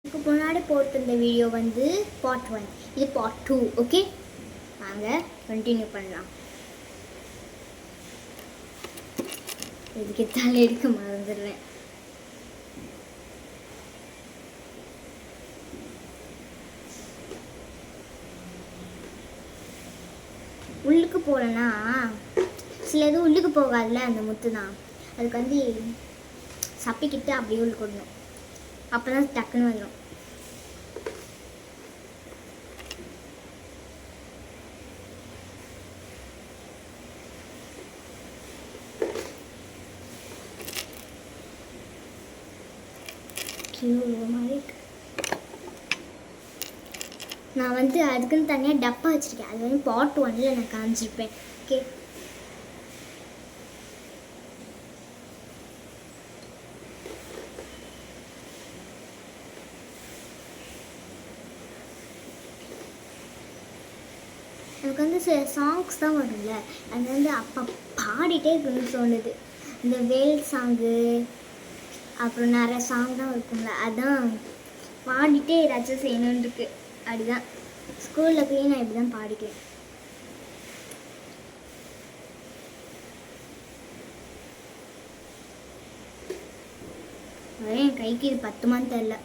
இதுக்கு முன்னாடி போட்டிருந்த வீடியோ வந்து பார்ட் 1, இது பார்ட் 2. ஓகே, வாங்க கண்டினியூ பண்ணலாம். இதுக்கு தலை எடுக்க மறந்துடுறேன். உள்ளுக்கு போகலன்னா சில இது உள்ளுக்கு போகாதுல, அந்த முத்து தான். அதுக்கு வந்து சப்பிக்கிட்டு அப்படியே உள்ள கொடணும், அப்போ தான் டக்குன்னு வந்துடும். நான் வந்து அதுக்குன்னு தனியாக டப்பா வச்சுருக்கேன். அது வந்து பார்ட் 1ல் நான் காமிச்சிருப்பேன். ஓகே, எனக்கு வந்து சில சாங்ஸ் தான் வரும்ல, அது வந்து அப்போ பாடிட்டே இருக்கணும்னு தோணுது. இந்த வேல் சாங்கு அப்புறம் நிறைய சாங் தான் இருக்கும்ல, அதான் பாடிட்டே ஏதாச்சும் செய்யணுன்னு இருக்கு. அப்படிதான் ஸ்கூலில் போய் நான் இப்படி தான் பாடிக்கிறேன். என் கைக்கு இது 10 தெரில.